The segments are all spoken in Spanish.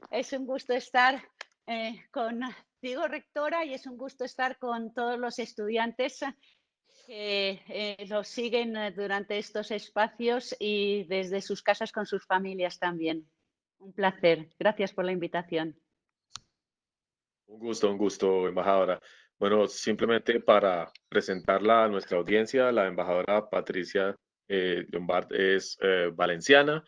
Es un gusto estar contigo, rectora, y es un gusto estar con todos los estudiantes que los siguen durante estos espacios y desde sus casas con sus familias también. Un placer. Gracias por la invitación. Un gusto, embajadora. Bueno, simplemente para presentarla a nuestra audiencia, la embajadora Patricia Llombart es valenciana,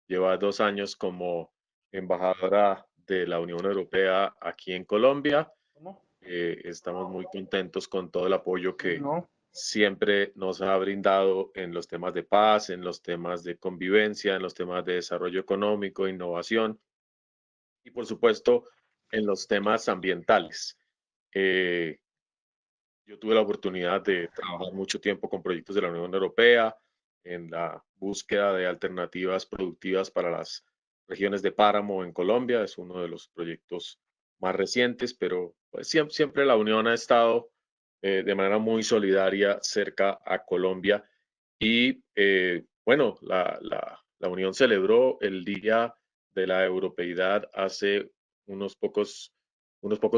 lleva 2 años como embajadora de la Unión Europea aquí en Colombia. ¿Cómo? Estamos muy contentos con todo el apoyo que No. siempre nos ha brindado en los temas de paz, en los temas de convivencia, en los temas de desarrollo económico, innovación y por supuesto en los temas ambientales. Eh, yo tuve la oportunidad de trabajar mucho tiempo con proyectos de la Unión Europea en la búsqueda de alternativas productivas para las regiones de páramo en Colombia. Es uno de los proyectos más recientes, pero pues, siempre la Unión ha estado de manera muy solidaria cerca a Colombia. Y bueno, la Unión celebró el Día de la Europeidad hace unos pocos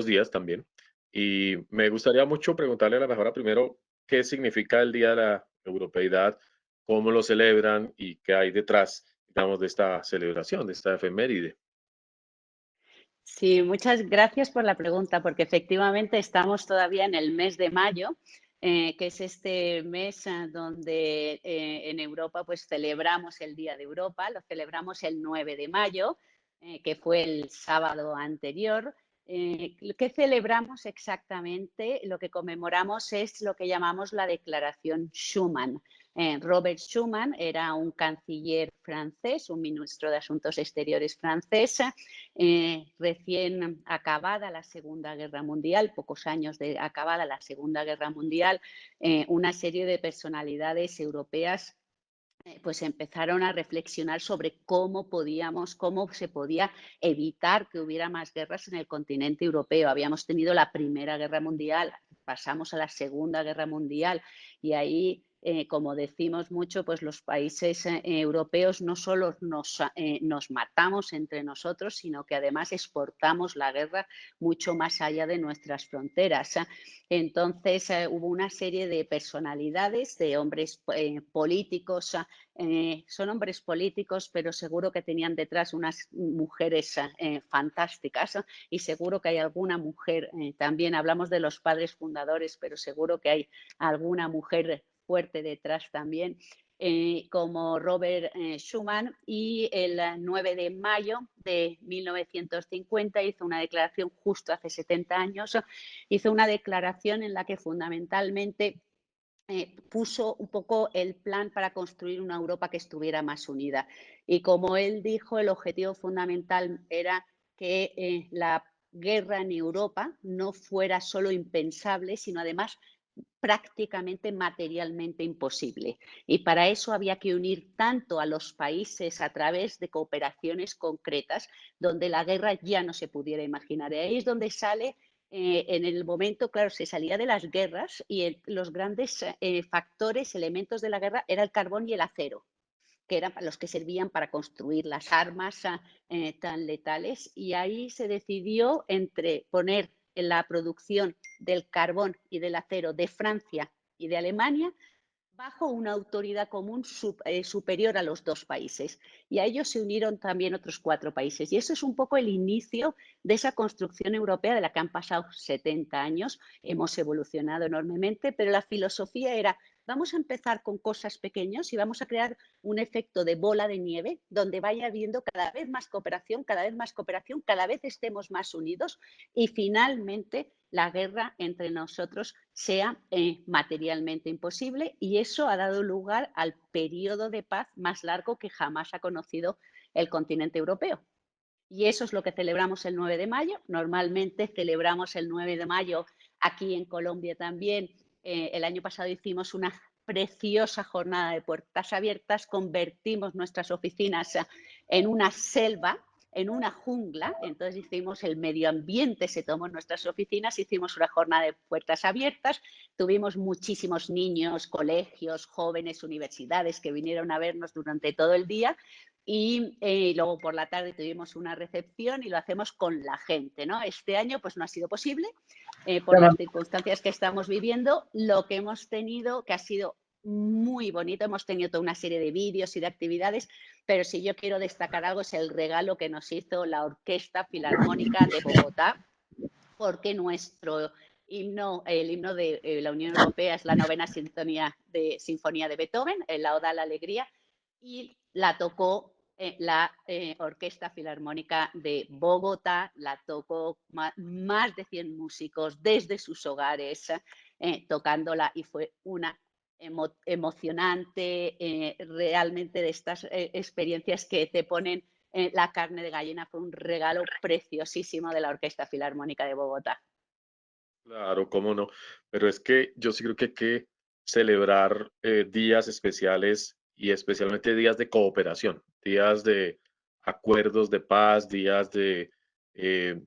días también. Y me gustaría mucho preguntarle a la mejora primero qué significa el Día de la Europeidad, cómo lo celebran y qué hay detrás, digamos, de esta celebración, de esta efeméride. Sí, muchas gracias por la pregunta, porque efectivamente estamos todavía en el mes de mayo, que es este mes donde en Europa pues celebramos el Día de Europa, lo celebramos el 9 de mayo, que fue el sábado anterior. ¿Qué celebramos exactamente? Lo que conmemoramos es lo que llamamos la Declaración Schuman. Robert Schuman era un canciller francés, un ministro de Asuntos Exteriores francés, recién acabada la Segunda Guerra Mundial, pocos años de acabada la Segunda Guerra Mundial, una serie de personalidades europeas pues empezaron a reflexionar sobre cómo se podía evitar que hubiera más guerras en el continente europeo. Habíamos tenido la Primera Guerra Mundial, pasamos a la Segunda Guerra Mundial y ahí, como decimos mucho, pues los países europeos no solo nos matamos entre nosotros, sino que además exportamos la guerra mucho más allá de nuestras fronteras. Entonces hubo una serie de personalidades, de hombres políticos, son hombres políticos, pero seguro que tenían detrás unas mujeres fantásticas, y seguro que hay alguna mujer, también hablamos de los padres fundadores, pero seguro que hay alguna mujer fuerte detrás también, como Robert Schuman, y el 9 de mayo de 1950 hizo una declaración, justo hace 70 años, hizo una declaración en la que fundamentalmente puso un poco el plan para construir una Europa que estuviera más unida. Y como él dijo, el objetivo fundamental era que la guerra en Europa no fuera solo impensable, sino además prácticamente materialmente imposible. Y para eso había que unir tanto a los países a través de cooperaciones concretas, donde la guerra ya no se pudiera imaginar. Y ahí es donde sale en el momento, claro, se salía de las guerras y los grandes factores, elementos de la guerra, era el carbón y el acero, que eran los que servían para construir las armas tan letales. Y ahí se decidió entre poner en la producción del carbón y del acero de Francia y de Alemania bajo una autoridad común superior a los dos países. Y a ellos se unieron también otros 4 países. Y eso es un poco el inicio de esa construcción europea de la que han pasado 70 años. Hemos evolucionado enormemente, pero la filosofía era: vamos a empezar con cosas pequeñas y vamos a crear un efecto de bola de nieve donde vaya habiendo cada vez más cooperación, cada vez más cooperación, cada vez estemos más unidos y finalmente la guerra entre nosotros sea materialmente imposible, y eso ha dado lugar al periodo de paz más largo que jamás ha conocido el continente europeo. Y eso es lo que celebramos el 9 de mayo. Normalmente celebramos el 9 de mayo aquí en Colombia también. El año pasado hicimos una preciosa jornada de puertas abiertas, convertimos nuestras oficinas en una selva, en una jungla. Entonces hicimos el medio ambiente, se tomó en nuestras oficinas, hicimos una jornada de puertas abiertas, tuvimos muchísimos niños, colegios, jóvenes, universidades que vinieron a vernos durante todo el día. y luego por la tarde tuvimos una recepción y lo hacemos con la gente, ¿no? Este año pues no ha sido posible por las circunstancias que estamos viviendo. Lo que hemos tenido, que ha sido muy bonito, hemos tenido toda una serie de vídeos y de actividades, pero si yo quiero destacar algo es el regalo que nos hizo la Orquesta Filarmónica de Bogotá, porque nuestro himno, el himno de la Unión Europea es la novena sinfonía de Beethoven, la Oda a la Alegría, y la tocó la Orquesta Filarmónica de Bogotá, la tocó más de 100 músicos desde sus hogares tocándola, y fue una emocionante, realmente de estas experiencias que te ponen la carne de gallina. Fue un regalo preciosísimo de la Orquesta Filarmónica de Bogotá. Claro, cómo no. Pero es que yo sí creo que hay que celebrar días especiales y especialmente días de cooperación, días de acuerdos de paz, días eh, de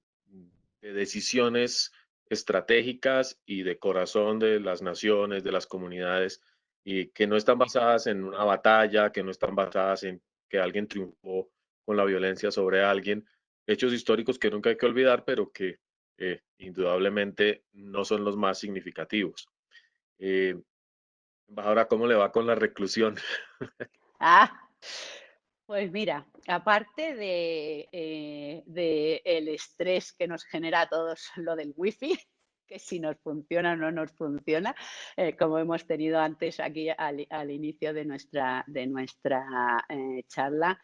decisiones estratégicas y de corazón de las naciones, de las comunidades, y que no están basadas en una batalla, que no están basadas en que alguien triunfó con la violencia sobre alguien, hechos históricos que nunca hay que olvidar, pero que indudablemente no son los más significativos. Eh, Embajadora, ¿cómo le va con la reclusión? Ah, pues mira, aparte de el estrés que nos genera a todos lo del wifi, que si nos funciona o no nos funciona, como hemos tenido antes aquí al inicio de nuestra charla.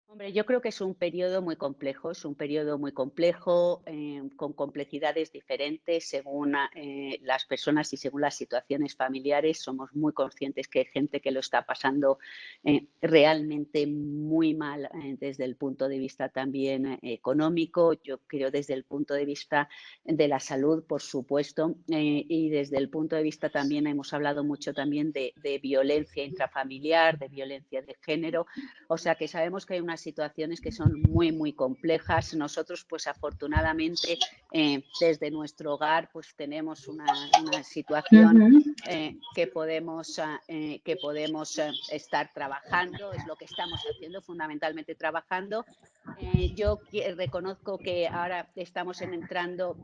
Hombre, yo creo que es un periodo muy complejo, es un periodo muy complejo, con complejidades diferentes según las personas y según las situaciones familiares. Somos muy conscientes que hay gente que lo está pasando realmente muy mal desde el punto de vista también económico. Yo creo desde el punto de vista de la salud, por supuesto, y desde el punto de vista también hemos hablado mucho también de violencia intrafamiliar, de violencia de género. O sea que sabemos que hay unas situaciones que son muy, muy complejas. Nosotros, pues afortunadamente, desde nuestro hogar, pues tenemos una situación Ujú. que podemos estar trabajando, es lo que estamos haciendo, fundamentalmente trabajando. Yo reconozco que ahora estamos entrando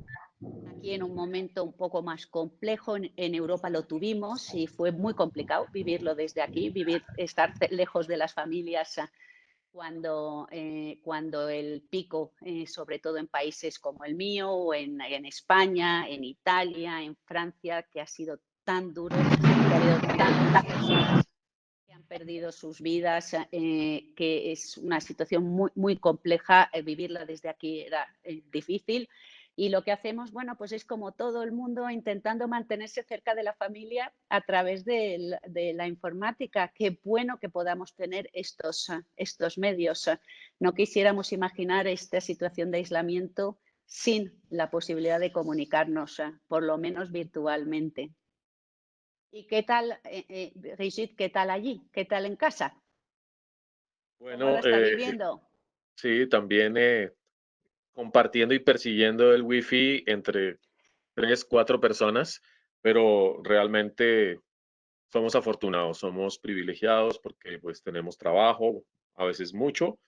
aquí en un momento un poco más complejo. En Europa lo tuvimos y fue muy complicado vivirlo desde aquí, estar lejos de las familias cuando el pico, sobre todo en países como el mío, o en España, en Italia, en Francia, que ha sido tan duro, que ha habido tantas personas que han perdido sus vidas, que es una situación muy, muy compleja. Vivirla desde aquí era difícil. Y lo que hacemos, bueno, pues es como todo el mundo intentando mantenerse cerca de la familia a través de la informática. Qué bueno que podamos tener estos medios. No quisiéramos imaginar esta situación de aislamiento sin la posibilidad de comunicarnos, por lo menos virtualmente. ¿Y qué tal, Brigitte, qué tal allí? ¿Qué tal en casa? ¿Cómo lo Bueno, está viviendo? sí, también compartiendo y persiguiendo el wifi entre tres, cuatro personas, pero realmente somos afortunados, somos privilegiados porque pues tenemos trabajo, a veces mucho,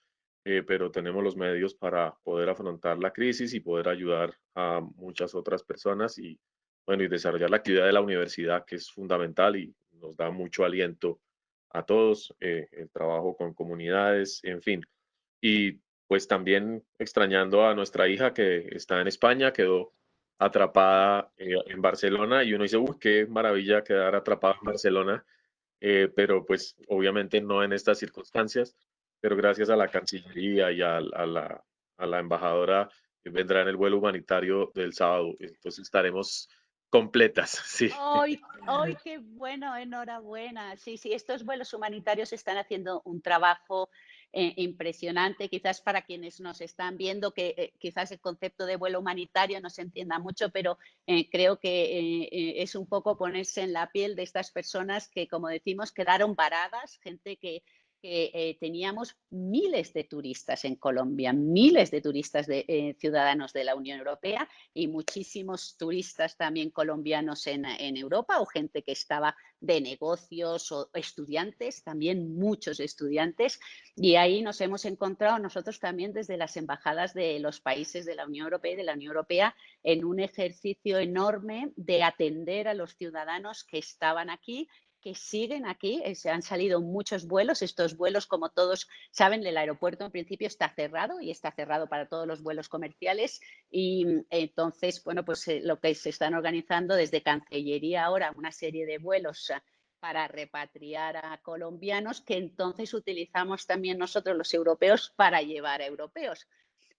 pero tenemos los medios para poder afrontar la crisis y poder ayudar a muchas otras personas y bueno, y desarrollar la actividad de la universidad, que es fundamental y nos da mucho aliento a todos, el trabajo con comunidades, en fin. Y pues también extrañando a nuestra hija que está en España, quedó atrapada en Barcelona y uno dice, uy, qué maravilla quedar atrapado en Barcelona, pero pues obviamente no en estas circunstancias, pero gracias a la Cancillería y a la embajadora vendrá en el vuelo humanitario del sábado, entonces estaremos completas, sí. ¡Ay, ay, qué bueno! Enhorabuena. Sí, sí, estos vuelos humanitarios están haciendo un trabajo impresionante. Quizás para quienes nos están viendo, que quizás el concepto de vuelo humanitario no se entienda mucho, pero creo que es un poco ponerse en la piel de estas personas que, como decimos, quedaron varadas, gente que teníamos miles de turistas en Colombia, miles de turistas ciudadanos de la Unión Europea y muchísimos turistas también colombianos en Europa o gente que estaba de negocios o estudiantes, también muchos estudiantes. Y ahí nos hemos encontrado nosotros también desde las embajadas de los países de la Unión Europea y de la Unión Europea en un ejercicio enorme de atender a los ciudadanos que estaban aquí, que siguen aquí. Se han salido muchos vuelos. Estos vuelos, como todos saben, el aeropuerto en principio está cerrado y está cerrado para todos los vuelos comerciales. Y entonces, bueno, pues lo que se están organizando desde Cancillería ahora, una serie de vuelos para repatriar a colombianos que entonces utilizamos también nosotros los europeos para llevar a europeos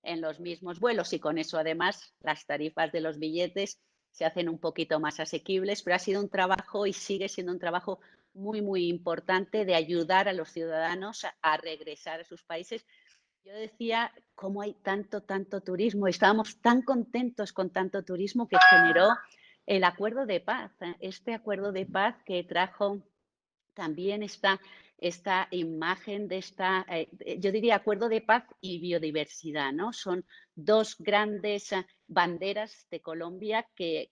en los mismos vuelos y con eso además las tarifas de los billetes se hacen un poquito más asequibles, pero ha sido un trabajo y sigue siendo un trabajo muy, muy importante de ayudar a los ciudadanos a regresar a sus países. Yo decía cómo hay tanto turismo, estábamos tan contentos con tanto turismo que generó el acuerdo de paz, este acuerdo de paz que trajo también esta imagen de yo diría, acuerdo de paz y biodiversidad, ¿no? Son dos grandes banderas de Colombia que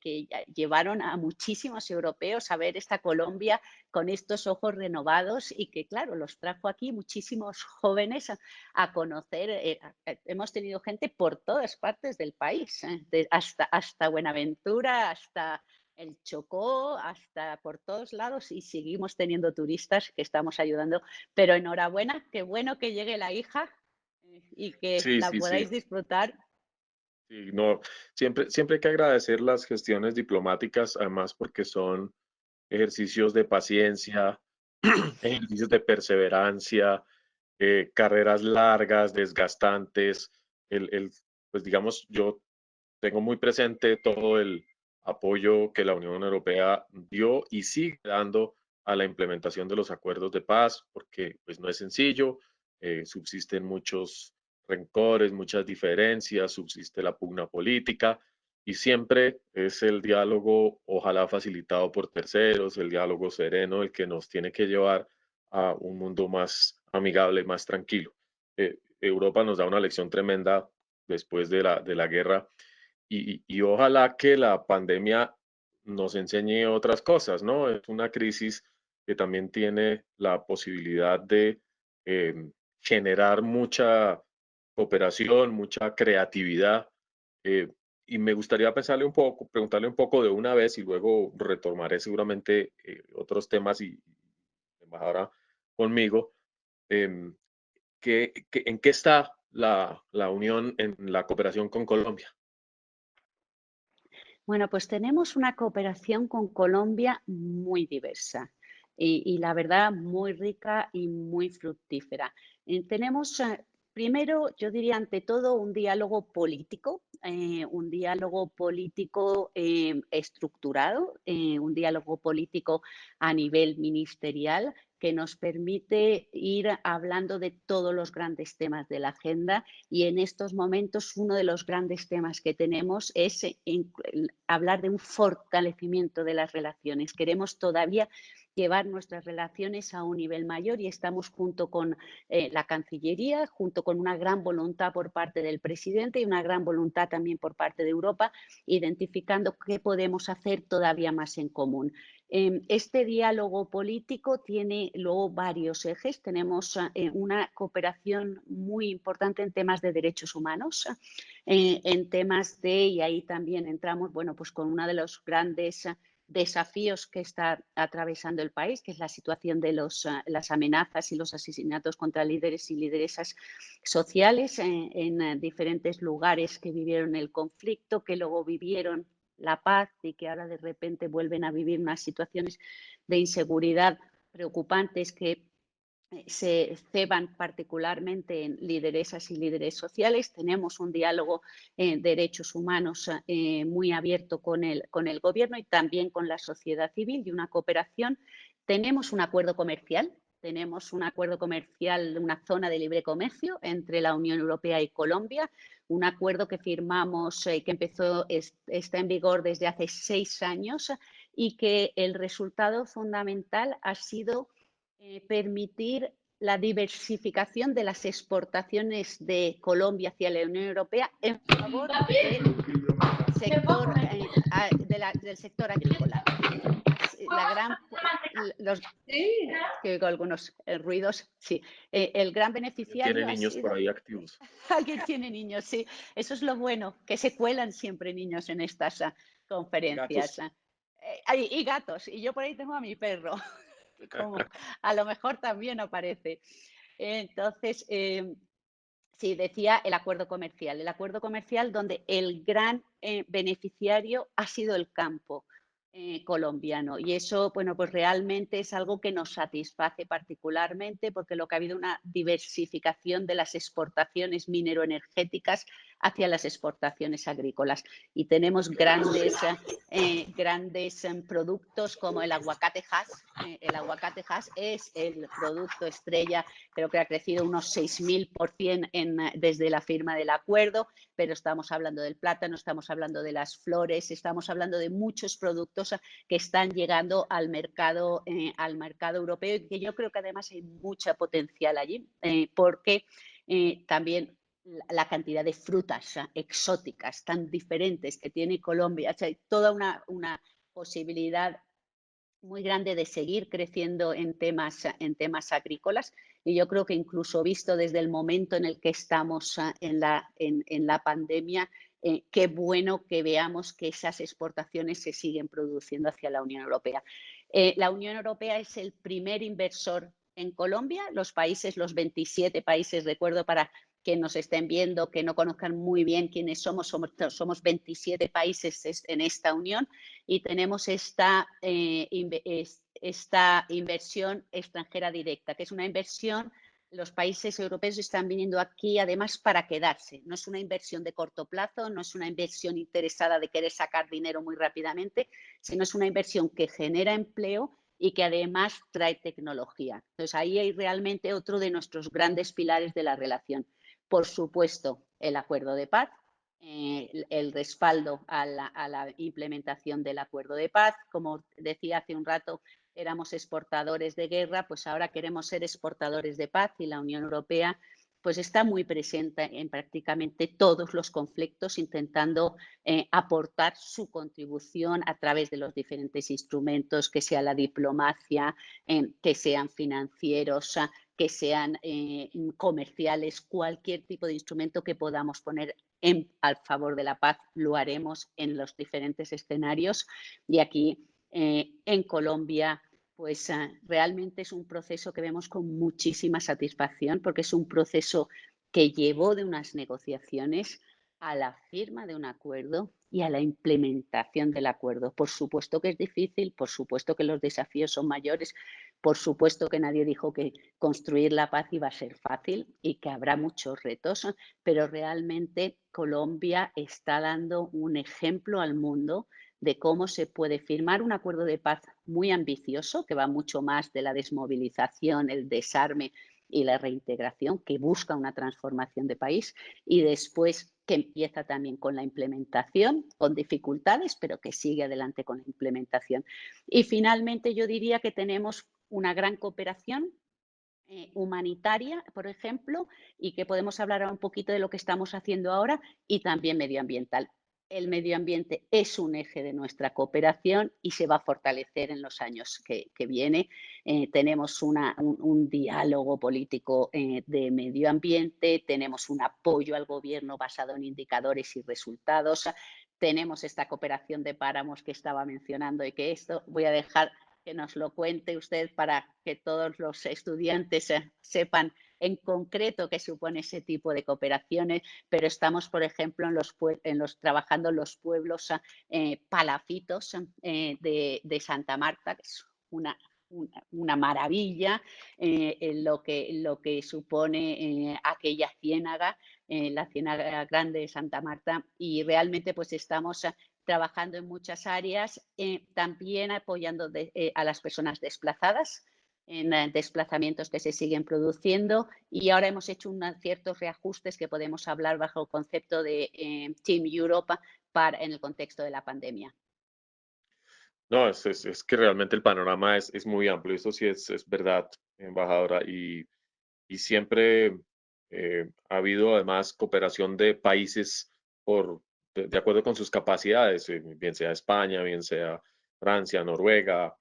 llevaron a muchísimos europeos a ver esta Colombia con estos ojos renovados y que, claro, los trajo aquí muchísimos jóvenes a conocer. Hemos tenido gente por todas partes del país, hasta Buenaventura, hasta el Chocó, hasta por todos lados y seguimos teniendo turistas que estamos ayudando. Pero enhorabuena, qué bueno que llegue la hija y que Sí, la sí, sí. podáis disfrutar. Sí, no, siempre hay que agradecer las gestiones diplomáticas, además porque son ejercicios de paciencia, ejercicios de perseverancia, carreras largas, desgastantes. Pues digamos, yo tengo muy presente todo el apoyo que la Unión Europea dio y sigue dando a la implementación de los acuerdos de paz, porque pues no es sencillo, subsisten muchos rencores, muchas diferencias, subsiste la pugna política y siempre es el diálogo, ojalá facilitado por terceros, el diálogo sereno, el que nos tiene que llevar a un mundo más amigable, más tranquilo. Europa nos da una lección tremenda después de la guerra y ojalá que la pandemia nos enseñe otras cosas, ¿no? Es una crisis que también tiene la posibilidad de generar mucha cooperación, mucha creatividad. eh, y me gustaría pensarle un poco, preguntarle un poco de una vez y luego retomaré seguramente otros temas y embajadora conmigo. em, ¿En qué está la unión en la cooperación con Colombia? Bueno, pues tenemos una cooperación con Colombia muy diversa y la verdad muy rica y muy fructífera. Tenemos, primero, yo diría ante todo, un diálogo político estructurado, un diálogo político a nivel ministerial que nos permite ir hablando de todos los grandes temas de la agenda y en estos momentos uno de los grandes temas que tenemos es hablar de un fortalecimiento de las relaciones. Queremos todavía llevar nuestras relaciones a un nivel mayor y estamos junto con la Cancillería, junto con una gran voluntad por parte del presidente y una gran voluntad también por parte de Europa, identificando qué podemos hacer todavía más en común. Este diálogo político tiene luego varios ejes. Tenemos una cooperación muy importante en temas de derechos humanos, en temas y ahí también entramos, bueno, pues con uno de los grandes desafíos que está atravesando el país, que es la situación de las amenazas y los asesinatos contra líderes y lideresas sociales en diferentes lugares que vivieron el conflicto, que luego vivieron la paz y que ahora de repente vuelven a vivir unas situaciones de inseguridad preocupantes que se ceban particularmente en lideresas y líderes sociales. Tenemos un diálogo en derechos humanos muy abierto con el gobierno y también con la sociedad civil y una cooperación. Tenemos un acuerdo comercial. Tenemos un acuerdo comercial, una zona de libre comercio entre la Unión Europea y Colombia, un acuerdo que firmamos, que está en vigor desde hace 6 años y que el resultado fundamental ha sido permitir la diversificación de las exportaciones de Colombia hacia la Unión Europea en favor del sector, del sector agrícola. La gran, los, que oigo algunos ruidos, sí. El gran Tiene beneficiario ha niños por sido... ahí activos. Alguien tiene niños, sí. Eso es lo bueno, que se cuelan siempre niños en estas conferencias. Gatos. Y gatos. Y yo por ahí tengo a mi perro, como a lo mejor también aparece. Entonces, sí, decía el acuerdo comercial donde el gran beneficiario ha sido el campo colombiano. Y eso, bueno, pues realmente es algo que nos satisface particularmente porque lo que ha habido una diversificación de las exportaciones mineroenergéticas hacia las exportaciones agrícolas. Y tenemos grandes productos como el aguacate Hass. El aguacate Hass es el producto estrella, creo que ha crecido unos 6.000% desde la firma del acuerdo, pero estamos hablando del plátano, estamos hablando de las flores, estamos hablando de muchos productos que están llegando al mercado europeo y que yo creo que además hay mucha potencial allí, porque también la cantidad de frutas exóticas tan diferentes que tiene Colombia, o sea, hay toda una posibilidad muy grande de seguir creciendo en temas agrícolas y yo creo que incluso visto desde el momento en el que estamos en la pandemia, qué bueno que veamos que esas exportaciones se siguen produciendo hacia la Unión Europea. La Unión Europea es el primer inversor en Colombia, los 27 países, recuerdo para que nos estén viendo, que no conozcan muy bien quiénes somos 27 países en esta unión y tenemos esta inversión extranjera directa, que es una inversión, los países europeos están viniendo aquí además para quedarse. No es una inversión de corto plazo, no es una inversión interesada de querer sacar dinero muy rápidamente, sino es una inversión que genera empleo y que además trae tecnología. Entonces ahí hay realmente otro de nuestros grandes pilares de la relación. Por supuesto, el acuerdo de paz, el respaldo a la implementación del acuerdo de paz. Como decía hace un rato, éramos exportadores de guerra, pues ahora queremos ser exportadores de paz y la Unión Europea pues está muy presente en prácticamente todos los conflictos, intentando aportar su contribución a través de los diferentes instrumentos, que sea la diplomacia, que sean financieros, que sean comerciales, cualquier tipo de instrumento que podamos poner al favor de la paz, lo haremos en los diferentes escenarios. Y aquí en Colombia, pues realmente es un proceso que vemos con muchísima satisfacción porque es un proceso que llevó de unas negociaciones a la firma de un acuerdo y a la implementación del acuerdo. Por supuesto que es difícil, por supuesto que los desafíos son mayores, por supuesto que nadie dijo que construir la paz iba a ser fácil y que habrá muchos retos, pero realmente Colombia está dando un ejemplo al mundo de cómo se puede firmar un acuerdo de paz muy ambicioso, que va mucho más de la desmovilización, el desarme y la reintegración, que busca una transformación de país, y después que empieza también con la implementación, con dificultades, pero que sigue adelante con la implementación. Y finalmente yo diría que tenemos una gran cooperación humanitaria, por ejemplo, y que podemos hablar un poquito de lo que estamos haciendo ahora y también medioambiental. El medio ambiente es un eje de nuestra cooperación y se va a fortalecer en los años que vienen. Tenemos un diálogo político de medio ambiente, tenemos un apoyo al gobierno basado en indicadores y resultados, tenemos esta cooperación de páramos que estaba mencionando y que esto voy a dejar que nos lo cuente usted para que todos los estudiantes sepan en concreto qué supone ese tipo de cooperaciones, pero estamos, por ejemplo, trabajando en los pueblos palafitos de Santa Marta, que es una maravilla lo que supone aquella ciénaga, la Ciénaga Grande de Santa Marta, y realmente pues estamos trabajando en muchas áreas, también apoyando a las personas desplazadas en desplazamientos que se siguen produciendo y ahora hemos hecho ciertos reajustes que podemos hablar bajo el concepto de Team Europa en el contexto de la pandemia. No, es que realmente el panorama es muy amplio, eso sí es verdad, embajadora. y siempre ha habido además cooperación de países de acuerdo con sus capacidades, bien sea España, bien sea Francia, Noruega,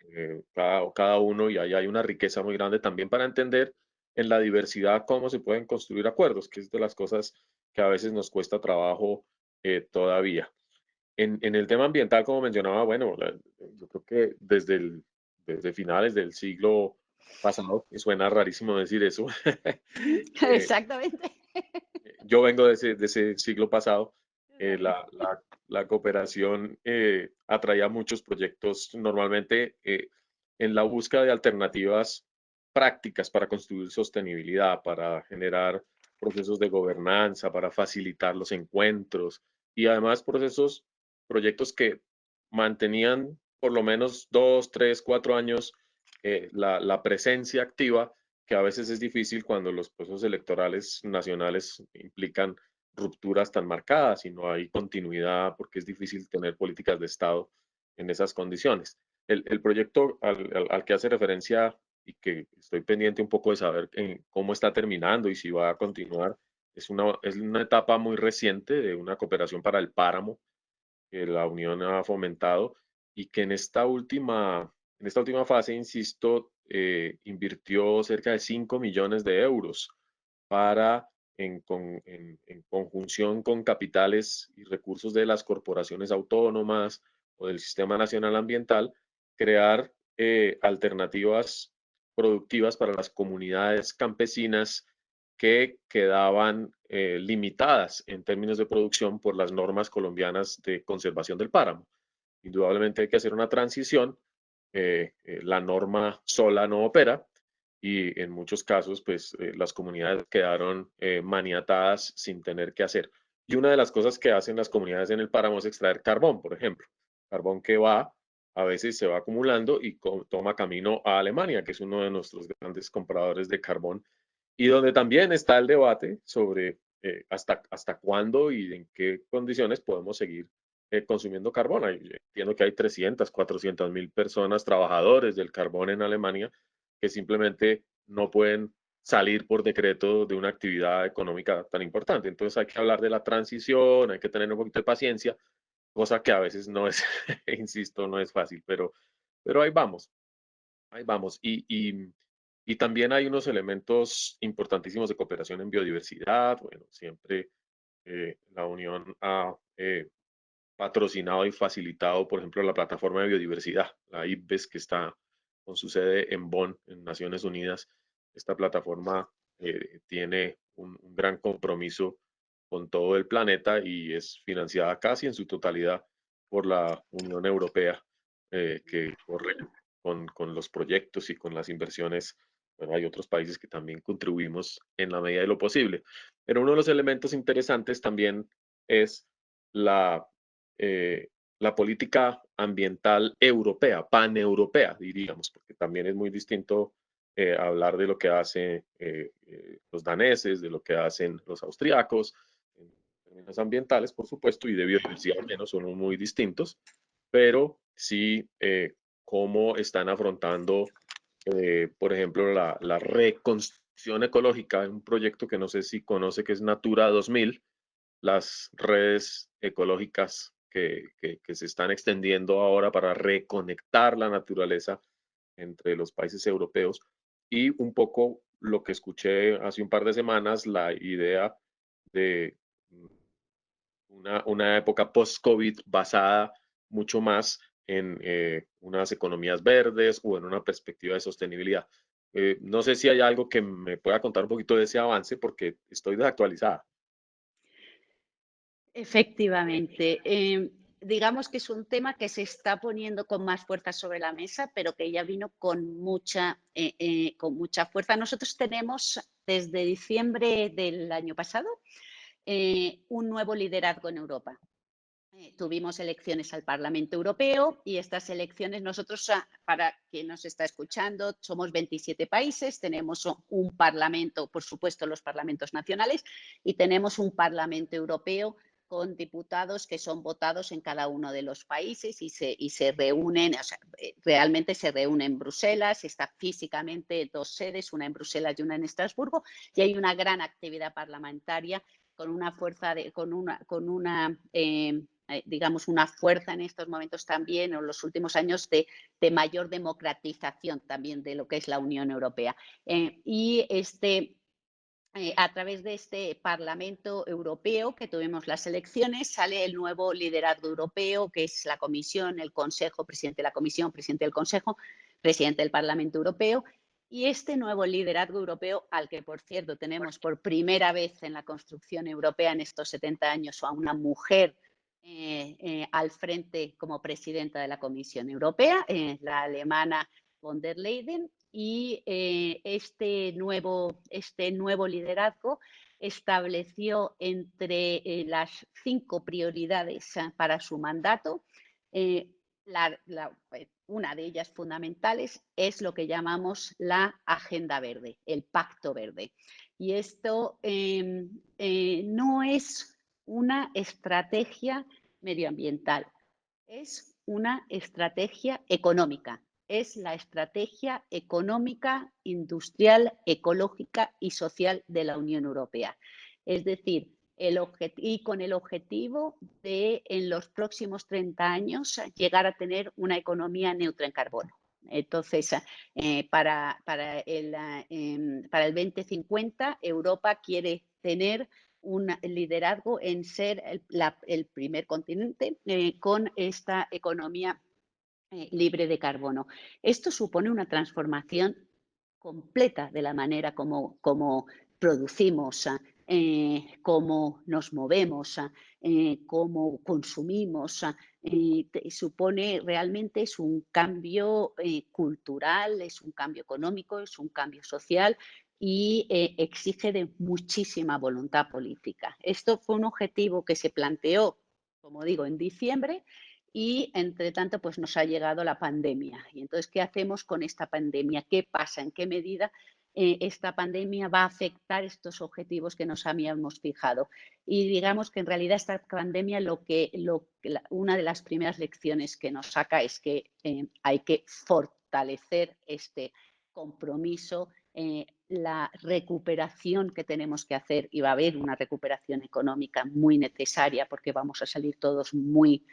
cada uno, y ahí hay una riqueza muy grande también para entender en la diversidad cómo se pueden construir acuerdos, que es de las cosas que a veces nos cuesta trabajo todavía. En el tema ambiental, como mencionaba, bueno, yo creo que desde finales del siglo pasado, y suena rarísimo decir eso, eh, Exactamente. yo vengo de ese siglo pasado, la cooperación atraía muchos proyectos normalmente en la búsqueda de alternativas prácticas para construir sostenibilidad, para generar procesos de gobernanza, para facilitar los encuentros y además proyectos que mantenían por lo menos 2, 3, 4 años la presencia activa, que a veces es difícil cuando los procesos electorales nacionales implican rupturas tan marcadas y no hay continuidad porque es difícil tener políticas de Estado en esas condiciones. El proyecto al que hace referencia y que estoy pendiente un poco de saber cómo está terminando y si va a continuar, es una etapa muy reciente de una cooperación para el páramo que la Unión ha fomentado y que en esta última fase, insisto, invirtió cerca de 5 millones de euros para, en conjunción con capitales y recursos de las corporaciones autónomas o del Sistema Nacional Ambiental, crear alternativas productivas para las comunidades campesinas que quedaban limitadas en términos de producción por las normas colombianas de conservación del páramo. Indudablemente hay que hacer una transición, la norma sola no opera y en muchos casos pues las comunidades quedaron maniatadas sin tener que hacer. Y una de las cosas que hacen las comunidades en el páramo es extraer carbón, por ejemplo, carbón que a veces se va acumulando y toma camino a Alemania, que es uno de nuestros grandes compradores de carbón y donde también está el debate sobre hasta cuándo y en qué condiciones podemos seguir consumiendo carbón. Entiendo que hay 300, 400 mil personas, trabajadores del carbón en Alemania, que simplemente no pueden salir por decreto de una actividad económica tan importante. Entonces hay que hablar de la transición, hay que tener un poquito de paciencia, cosa que a veces no es, insisto, no es fácil, pero ahí vamos. Ahí vamos. Y también hay unos elementos importantísimos de cooperación en biodiversidad. Bueno, siempre la Unión ha patrocinado y facilitado, por ejemplo, la plataforma de biodiversidad, la IPBES, que está con su sede en Bonn, en Naciones Unidas. Esta plataforma tiene un gran compromiso con todo el planeta y es financiada casi en su totalidad por la Unión Europea, que corre con los proyectos y con las inversiones. Bueno, hay otros países que también contribuimos en la medida de lo posible. Pero uno de los elementos interesantes también es la eh, la política ambiental europea, paneuropea, diríamos, porque también es muy distinto hablar de lo que hacen los daneses, de lo que hacen los austriacos, en términos ambientales, por supuesto, y de biodiversidad al menos son muy distintos, pero sí cómo están afrontando, por ejemplo, la reconstrucción ecológica, un proyecto que no sé si conoce, que es Natura 2000, las redes ecológicas que se están extendiendo ahora para reconectar la naturaleza entre los países europeos y un poco lo que escuché hace un par de semanas, la idea de una época post-COVID basada mucho más en unas economías verdes o en una perspectiva de sostenibilidad. No sé si hay algo que me pueda contar un poquito de ese avance porque estoy desactualizada. Efectivamente. Digamos que es un tema que se está poniendo con más fuerza sobre la mesa, pero que ya vino con mucha fuerza. Nosotros tenemos desde diciembre del año pasado un nuevo liderazgo en Europa. Tuvimos elecciones al Parlamento Europeo y estas elecciones nosotros, para quien nos está escuchando, somos 27 países, tenemos un parlamento, por supuesto los parlamentos nacionales, y tenemos un Parlamento Europeo con diputados que son votados en cada uno de los países y se reúnen, o sea, realmente se reúne en Bruselas, está físicamente dos sedes, una en Bruselas y una en Estrasburgo, y hay una gran actividad parlamentaria con una fuerza, digamos, una fuerza en estos momentos también, en los últimos años, de mayor democratización también de lo que es la Unión Europea. A través de este Parlamento Europeo que tuvimos las elecciones, sale el nuevo liderazgo europeo, que es la Comisión, el Consejo, presidente de la Comisión, presidente del Consejo, presidente del Parlamento Europeo. Y este nuevo liderazgo europeo, al que, por cierto, tenemos por primera vez en la construcción europea en estos 70 años a una mujer al frente como presidenta de la Comisión Europea, la alemana von der Leyen, y este nuevo liderazgo estableció entre las 5 prioridades para su mandato. Una de ellas fundamentales es lo que llamamos la Agenda Verde, el Pacto Verde. Y esto no es una estrategia medioambiental, es una estrategia económica. Es la estrategia económica, industrial, ecológica y social de la Unión Europea. Es decir, y con el objetivo de, en los próximos 30 años, llegar a tener una economía neutra en carbono. Entonces, para el 2050, Europa quiere tener un liderazgo en ser el primer continente con esta economía libre de carbono. Esto supone una transformación completa de la manera como producimos, cómo nos movemos, cómo consumimos. Supone realmente es un cambio cultural, es un cambio económico, es un cambio social y exige de muchísima voluntad política. Esto fue un objetivo que se planteó, como digo, en diciembre. Y, entre tanto, pues nos ha llegado la pandemia. Y entonces, ¿qué hacemos con esta pandemia? ¿Qué pasa? ¿En qué medida esta pandemia va a afectar estos objetivos que nos habíamos fijado? Y digamos que en realidad esta pandemia una de las primeras lecciones que nos saca es que hay que fortalecer este compromiso, la recuperación que tenemos que hacer, y va a haber una recuperación económica muy necesaria porque vamos a salir todos muy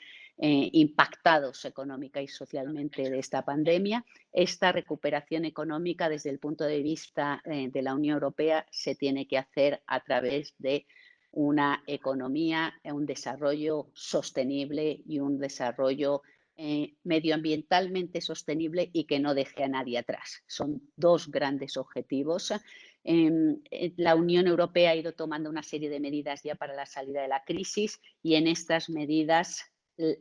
impactados económica y socialmente de esta pandemia. Esta recuperación económica desde el punto de vista de la Unión Europea se tiene que hacer a través de una economía, un desarrollo sostenible y un desarrollo medioambientalmente sostenible y que no deje a nadie atrás. Son dos grandes objetivos. La Unión Europea ha ido tomando una serie de medidas ya para la salida de la crisis, y en estas medidas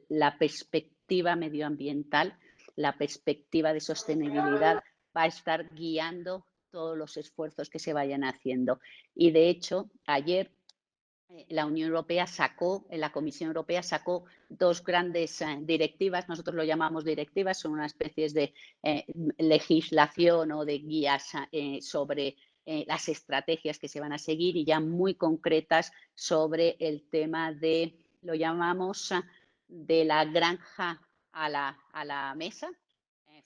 la perspectiva medioambiental, la perspectiva de sostenibilidad va a estar guiando todos los esfuerzos que se vayan haciendo. Y de hecho, ayer la Comisión Europea sacó dos grandes directivas. Nosotros lo llamamos directivas, son una especie de legislación o de guías sobre las estrategias que se van a seguir, y ya muy concretas sobre el tema lo llamamos de la granja a la mesa,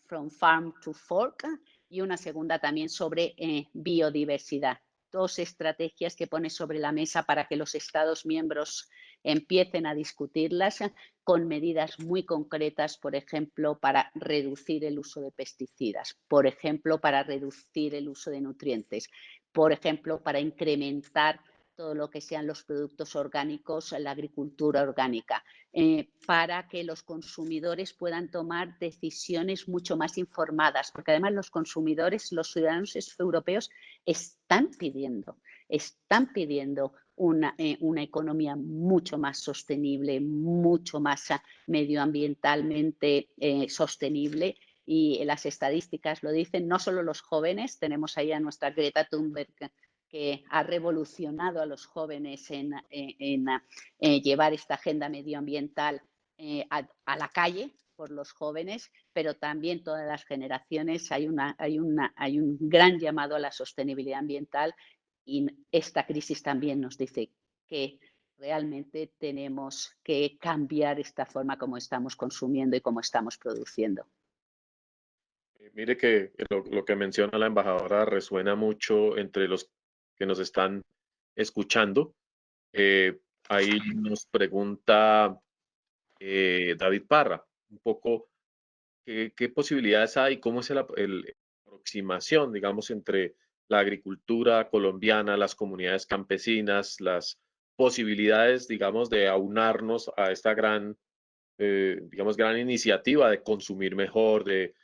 from farm to fork, y una segunda también sobre biodiversidad. Dos estrategias que pone sobre la mesa para que los Estados miembros empiecen a discutirlas con medidas muy concretas, por ejemplo, para reducir el uso de pesticidas, por ejemplo, para reducir el uso de nutrientes, por ejemplo, para incrementar todo lo que sean los productos orgánicos, la agricultura orgánica, para que los consumidores puedan tomar decisiones mucho más informadas, porque además los consumidores, los ciudadanos europeos, están pidiendo una economía mucho más sostenible, mucho más medioambientalmente sostenible. Y las estadísticas lo dicen, no solo los jóvenes, tenemos ahí a nuestra Greta Thunberg, que ha revolucionado a los jóvenes en llevar esta agenda medioambiental a la calle por los jóvenes, pero también todas las generaciones. Hay un gran llamado a la sostenibilidad ambiental, y esta crisis también nos dice que realmente tenemos que cambiar esta forma como estamos consumiendo y cómo estamos produciendo. Mire que lo que menciona la embajadora resuena mucho entre los que nos están escuchando. Eh, Ahí nos pregunta David Parra, un poco qué posibilidades hay, cómo es la aproximación, digamos, entre la agricultura colombiana, las comunidades campesinas, las posibilidades, digamos, de aunarnos a esta gran digamos, gran iniciativa de consumir mejor, de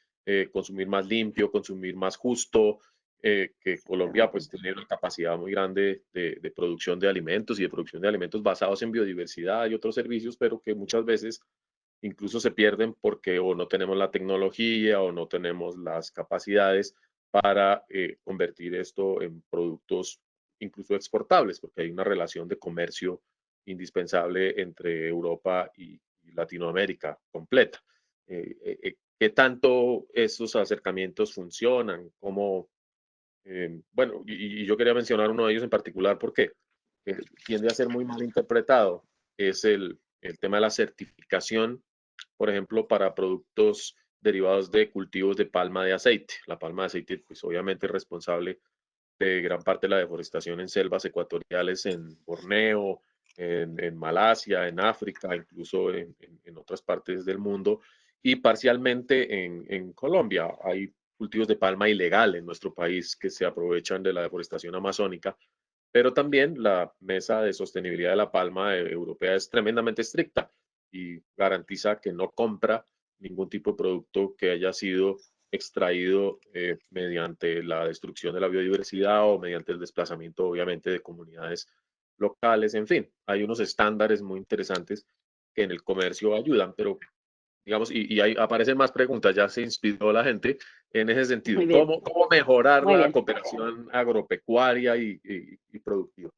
consumir más limpio, consumir más justo, que Colombia pues tiene una capacidad muy grande de producción de alimentos y de producción de alimentos basados en biodiversidad y otros servicios, pero que muchas veces incluso se pierden porque o no tenemos la tecnología o no tenemos las capacidades para convertir esto en productos incluso exportables, porque hay una relación de comercio indispensable entre Europa y Latinoamérica completa. ¿Qué tanto esos acercamientos funcionan? ¿Cómo, bueno, y yo quería mencionar uno de ellos en particular porque tiende a ser muy mal interpretado, es el tema de la certificación, por ejemplo, para productos derivados de cultivos de palma de aceite. La palma de aceite, pues obviamente es responsable de gran parte de la deforestación en selvas ecuatoriales en Borneo, en Malasia, en África, incluso en otras partes del mundo, y parcialmente en Colombia. Hay cultivos de palma ilegal en nuestro país que se aprovechan de la deforestación amazónica, pero también la mesa de sostenibilidad de la palma europea es tremendamente estricta y garantiza que no compra ningún tipo de producto que haya sido extraído mediante la destrucción de la biodiversidad o mediante el desplazamiento, obviamente, de comunidades locales. En fin, hay unos estándares muy interesantes que en el comercio ayudan, pero digamos, y ahí aparecen más preguntas, ya se inspiró la gente en ese Muy sentido. bien, ¿Cómo mejorar muy la bien. cooperación agropecuaria y productiva?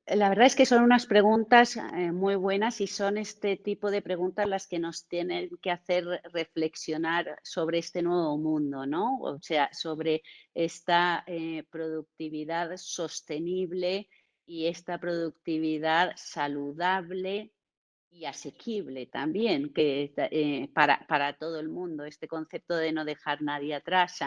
La verdad es que son unas preguntas muy buenas y son este tipo de preguntas las que nos tienen que hacer reflexionar sobre este nuevo mundo, ¿no? O sea, sobre esta productividad sostenible y esta productividad saludable y asequible también, que para todo el mundo, este concepto de no dejar nadie atrás.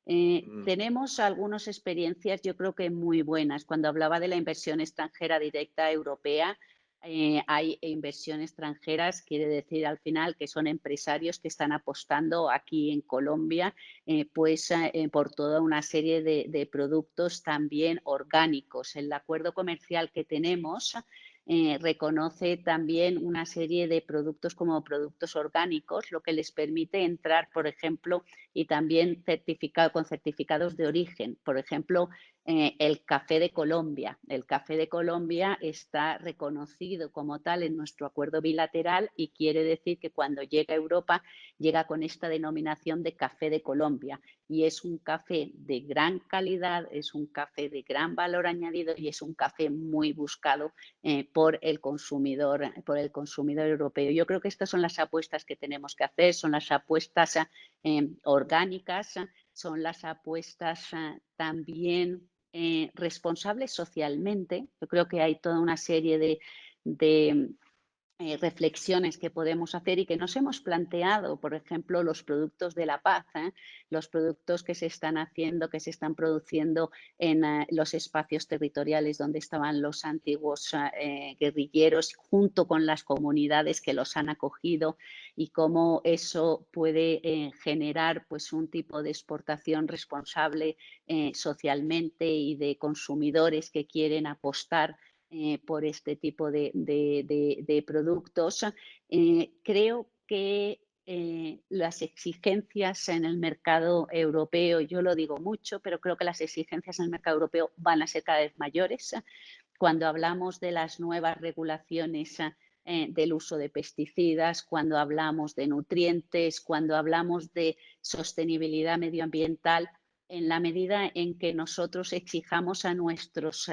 Mm, Tenemos algunas experiencias, yo creo que muy buenas. Cuando hablaba de la inversión extranjera directa europea, hay inversión extranjeras, quiere decir al final que son empresarios que están apostando aquí en Colombia, por toda una serie de productos también orgánicos. El acuerdo comercial que tenemos reconoce también una serie de productos como productos orgánicos, lo que les permite entrar, por ejemplo, y también con certificados de origen. Por ejemplo, el café de Colombia. El café de Colombia está reconocido como tal en nuestro acuerdo bilateral y quiere decir que cuando llega a Europa llega con esta denominación de café de Colombia. Y es un café de gran calidad, es un café de gran valor añadido y es un café muy buscado por el consumidor europeo. Yo creo que estas son las apuestas que tenemos que hacer, son las apuestas orgánicas, son las apuestas también responsables socialmente. Yo creo que hay toda una serie de reflexiones que podemos hacer y que nos hemos planteado, por ejemplo, los productos de la paz, los productos que se están haciendo, que se están produciendo en los espacios territoriales donde estaban los antiguos guerrilleros, junto con las comunidades que los han acogido y cómo eso puede generar pues, un tipo de exportación responsable socialmente y de consumidores que quieren apostar por este tipo de productos. Creo que las exigencias en el mercado europeo, yo lo digo mucho, pero creo que las exigencias en el mercado europeo van a ser cada vez mayores. Cuando hablamos de las nuevas regulaciones del uso de pesticidas, cuando hablamos de nutrientes, cuando hablamos de sostenibilidad medioambiental, en la medida en que nosotros exijamos a nuestros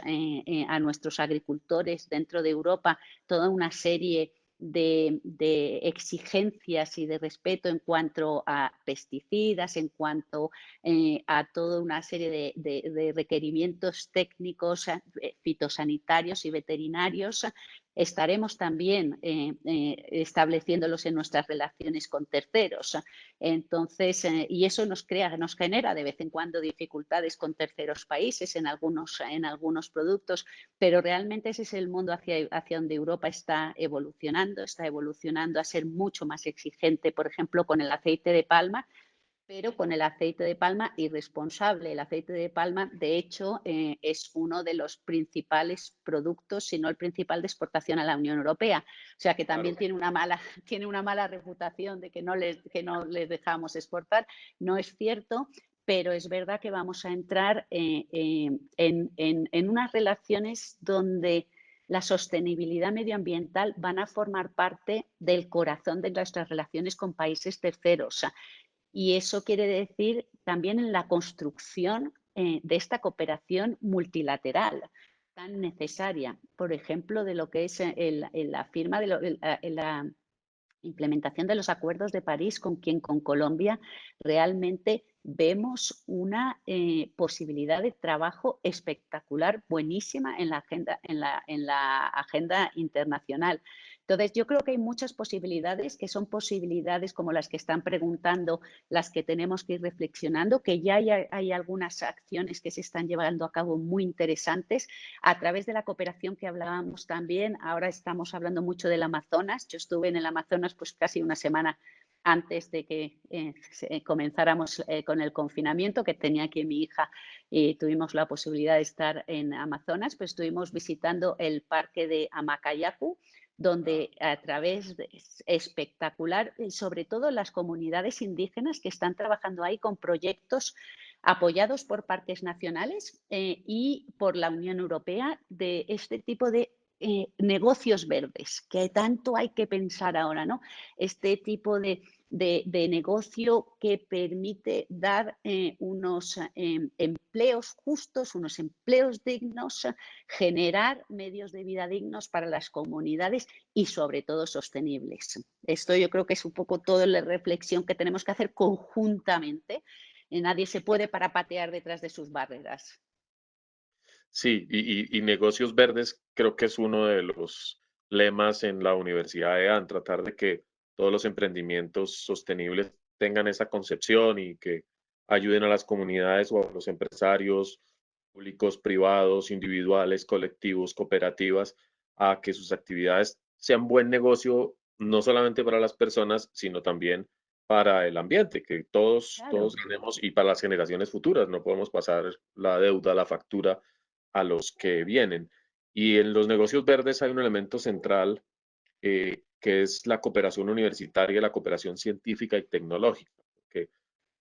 agricultores dentro de Europa toda una serie de exigencias y de respeto en cuanto a pesticidas, en cuanto a toda una serie de requerimientos técnicos, fitosanitarios y veterinarios. Estaremos también estableciéndolos en nuestras relaciones con terceros. Entonces, y eso nos genera de vez en cuando dificultades con terceros países en algunos productos, pero realmente ese es el mundo hacia donde Europa está evolucionando a ser mucho más exigente, por ejemplo, con el aceite de palma, pero con el aceite de palma irresponsable. El aceite de palma, de hecho, es uno de los principales productos, si no el principal, de exportación a la Unión Europea. O sea que también Claro. tiene una mala reputación de que no les dejamos exportar. No es cierto, pero es verdad que vamos a entrar en unas relaciones donde la sostenibilidad medioambiental van a formar parte del corazón de nuestras relaciones con países terceros. Y eso quiere decir también en la construcción de esta cooperación multilateral tan necesaria, por ejemplo, de lo que es la firma de la implementación de los acuerdos de París con Colombia. Realmente vemos una posibilidad de trabajo espectacular, buenísima en la agenda internacional. Entonces, yo creo que hay muchas posibilidades, que son posibilidades como las que están preguntando, las que tenemos que ir reflexionando, que ya hay algunas acciones que se están llevando a cabo muy interesantes a través de la cooperación que hablábamos también. Ahora estamos hablando mucho del Amazonas. Yo estuve en el Amazonas pues casi una semana antes de que comenzáramos con el confinamiento, que tenía aquí mi hija y tuvimos la posibilidad de estar en Amazonas. Pues estuvimos visitando el parque de Amacayacu, donde a través de espectacular, sobre todo las comunidades indígenas que están trabajando ahí con proyectos apoyados por parques nacionales y por la Unión Europea, de este tipo de negocios verdes, que tanto hay que pensar ahora, ¿no? Este tipo de negocio que permite dar unos empleos justos, unos empleos dignos, generar medios de vida dignos para las comunidades y sobre todo sostenibles. Esto yo creo que es un poco toda la reflexión que tenemos que hacer conjuntamente. Nadie se puede parapatear detrás de sus barreras. Sí, y negocios verdes creo que es uno de los lemas en la Universidad de EAN, tratar de que todos los emprendimientos sostenibles tengan esa concepción y que ayuden a las comunidades o a los empresarios públicos, privados, individuales, colectivos, cooperativas, a que sus actividades sean buen negocio, no solamente para las personas, sino también para el ambiente, que todos Claro. ganemos y para las generaciones futuras. No podemos pasar la deuda, la factura a los que vienen. Y en los negocios verdes hay un elemento central que es la cooperación universitaria, la cooperación científica y tecnológica. Que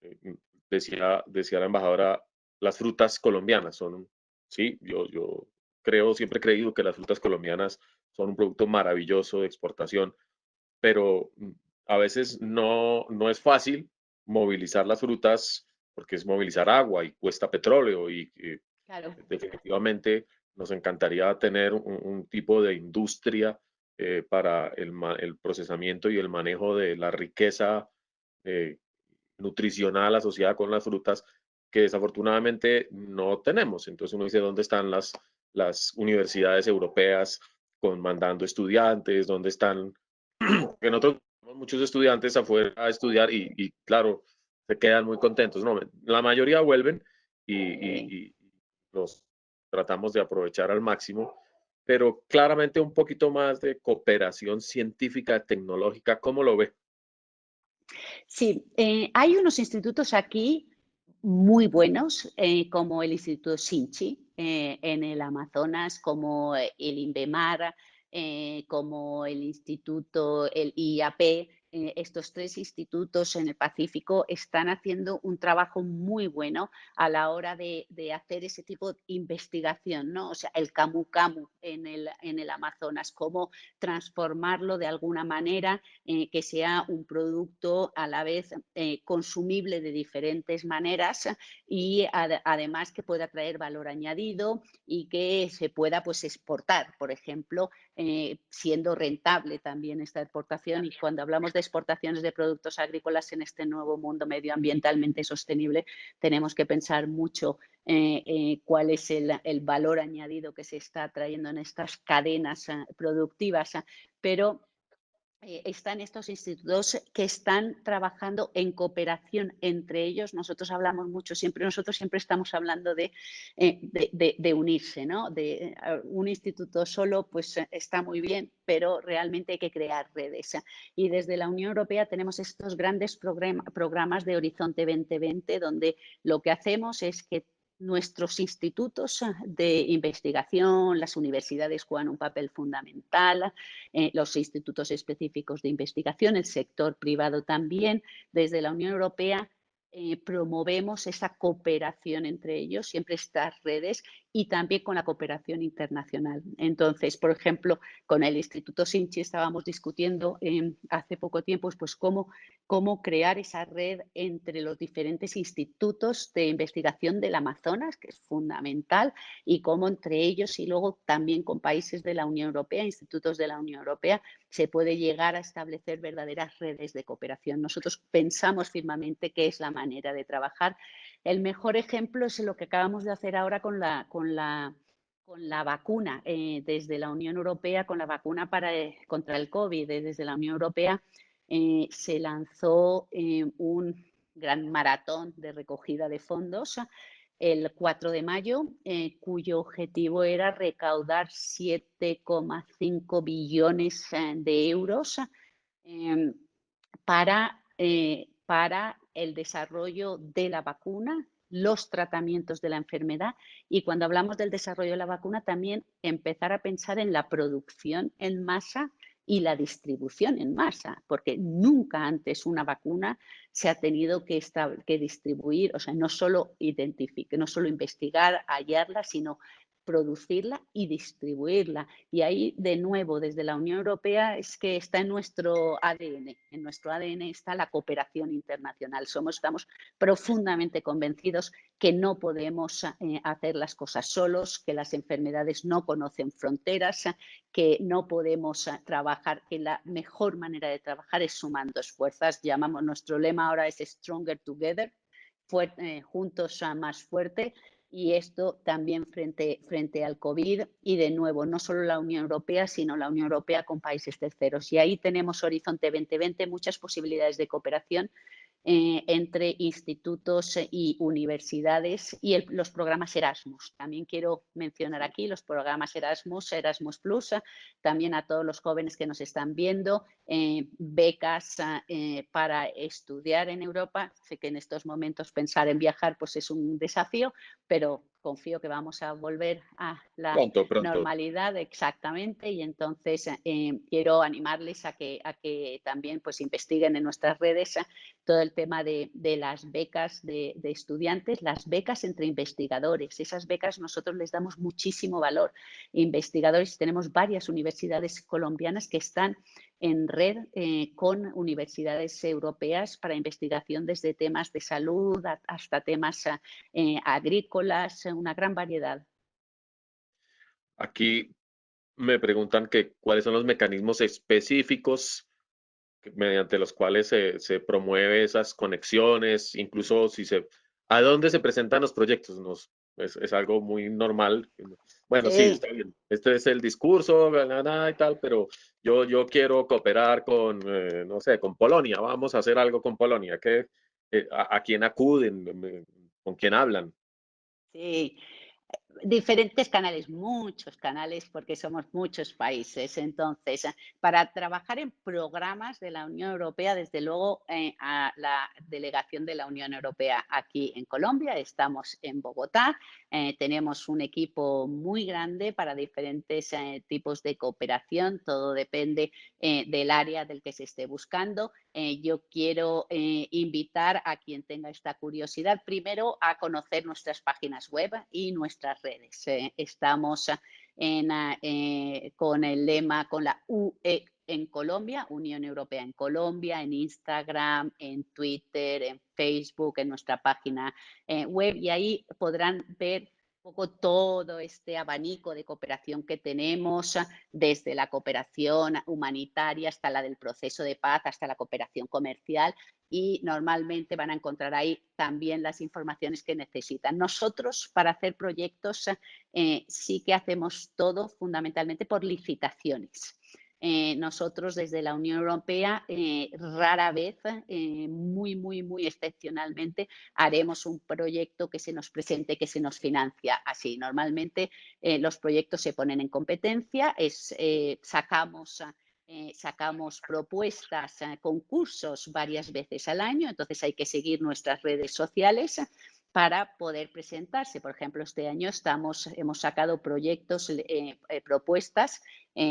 eh, decía la embajadora, las frutas colombianas son, sí, yo creo, siempre he creído que las frutas colombianas son un producto maravilloso de exportación, pero a veces no es fácil movilizar las frutas porque es movilizar agua y cuesta petróleo y Claro. definitivamente nos encantaría tener un tipo de industria para el procesamiento y el manejo de la riqueza eh, nutricional asociada con las frutas que desafortunadamente no tenemos. Entonces uno dice, ¿dónde están las universidades europeas mandando estudiantes? ¿Dónde están? Que nosotros tenemos muchos estudiantes afuera a estudiar y claro, se quedan muy contentos. No, la mayoría vuelven Sí. y los tratamos de aprovechar al máximo, pero claramente un poquito más de cooperación científica, tecnológica, ¿cómo lo ve? Sí, hay unos institutos aquí muy buenos, como el Instituto Sinchi en el Amazonas, como el INVEMAR, como el IAP estos tres institutos en el Pacífico están haciendo un trabajo muy bueno a la hora de hacer ese tipo de investigación, ¿no? O sea, el camu camu en el Amazonas, cómo transformarlo de alguna manera, que sea un producto a la vez consumible de diferentes maneras y además que pueda traer valor añadido y que se pueda pues exportar, por ejemplo, siendo rentable también esta exportación. Y cuando hablamos de exportaciones de productos agrícolas en este nuevo mundo medioambientalmente sostenible, tenemos que pensar mucho cuál es el valor añadido que se está trayendo en estas cadenas productivas, pero están estos institutos que están trabajando en cooperación entre ellos. Nosotros siempre estamos hablando de unirse, ¿no? Un instituto solo pues está muy bien, pero realmente hay que crear redes. Y desde la Unión Europea tenemos estos grandes programas de Horizonte 2020, donde lo que hacemos es que nuestros institutos de investigación, las universidades juegan un papel fundamental, los institutos específicos de investigación, el sector privado también. Desde la Unión Europea promovemos esa cooperación entre ellos, siempre estas redes y también con la cooperación internacional. Entonces, por ejemplo, con el Instituto Sinchi estábamos discutiendo hace poco tiempo pues cómo crear esa red entre los diferentes institutos de investigación del Amazonas, que es fundamental, y cómo entre ellos y luego también con países de la Unión Europea, institutos de la Unión Europea, se puede llegar a establecer verdaderas redes de cooperación. Nosotros pensamos firmemente que es la manera de trabajar. El mejor ejemplo es lo que acabamos de hacer ahora con la vacuna desde la Unión Europea, con la vacuna contra el COVID. Desde la Unión Europea se lanzó un gran maratón de recogida de fondos el 4 de mayo, cuyo objetivo era recaudar 7,5 billones de euros eh, para el desarrollo de la vacuna, los tratamientos de la enfermedad y cuando hablamos del desarrollo de la vacuna también empezar a pensar en la producción en masa y la distribución en masa, porque nunca antes una vacuna se ha tenido que distribuir, o sea, no solo no solo investigar, hallarla, sino producirla y distribuirla. Y ahí, de nuevo, desde la Unión Europea es que está en nuestro ADN. En nuestro ADN está la cooperación internacional. Estamos profundamente convencidos que no podemos hacer las cosas solos, que las enfermedades no conocen fronteras, que no podemos trabajar, que la mejor manera de trabajar es sumando esfuerzos. Nuestro lema ahora es Stronger Together, juntos más fuerte. Y esto también frente al COVID y de nuevo, no solo la Unión Europea, sino la Unión Europea con países terceros. Y ahí tenemos Horizonte 2020, muchas posibilidades de cooperación entre institutos y universidades y los programas Erasmus. También quiero mencionar aquí los programas Erasmus Plus, también a todos los jóvenes que nos están viendo, becas para estudiar en Europa. Sé que en estos momentos pensar en viajar pues es un desafío, pero confío que vamos a volver a la Pronto, pronto. normalidad exactamente y entonces quiero animarles a que también pues investiguen en nuestras redes todo el tema de las becas de estudiantes, las becas entre investigadores. Esas becas nosotros les damos muchísimo valor. Investigadores, tenemos varias universidades colombianas que están en red con universidades europeas para investigación desde temas de salud hasta temas agrícolas, una gran variedad. Aquí me preguntan que cuáles son los mecanismos específicos mediante los cuales se promueve esas conexiones, incluso a dónde se presentan los proyectos. Es algo muy normal. Bueno, sí, Sí. está bien. Este es el discurso, y tal, pero yo quiero cooperar con, no sé, con Polonia. Vamos a hacer algo con Polonia. ¿A quién acuden? ¿Con quién hablan? Sí, Diferentes canales, muchos canales, porque somos muchos países. Entonces, para trabajar en programas de la Unión Europea, desde luego, a la delegación de la Unión Europea aquí en Colombia, estamos en Bogotá, tenemos un equipo muy grande para diferentes tipos de cooperación, todo depende del área del que se esté buscando. Yo quiero invitar a quien tenga esta curiosidad primero a conocer nuestras páginas web y nuestras redes. Estamos con el lema, con la UE en Colombia, Unión Europea en Colombia, en Instagram, en Twitter, en Facebook, en nuestra página web, y ahí podrán ver un poco todo este abanico de cooperación que tenemos, desde la cooperación humanitaria hasta la del proceso de paz, hasta la cooperación comercial, y normalmente van a encontrar ahí también las informaciones que necesitan. Nosotros, para hacer proyectos, sí que hacemos todo fundamentalmente por licitaciones. Nosotros desde la Unión Europea rara vez, muy excepcionalmente, haremos un proyecto que se nos presente, que se nos financia así. Normalmente los proyectos se ponen en competencia, sacamos propuestas, concursos varias veces al año, entonces hay que seguir nuestras redes sociales para poder presentarse. Por ejemplo, este año hemos sacado proyectos, propuestas,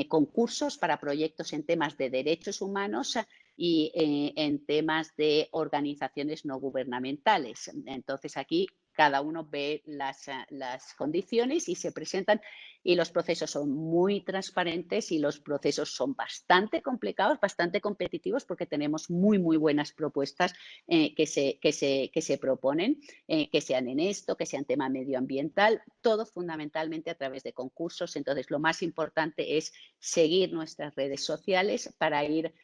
concursos para proyectos en temas de derechos humanos y en temas de organizaciones no gubernamentales. Entonces, aquí cada uno ve las condiciones y se presentan, y los procesos son muy transparentes y los procesos son bastante complicados, bastante competitivos, porque tenemos muy buenas propuestas que se proponen, que sean en esto, que sean tema medioambiental, todo fundamentalmente a través de concursos. Entonces, lo más importante es seguir nuestras redes sociales para ir.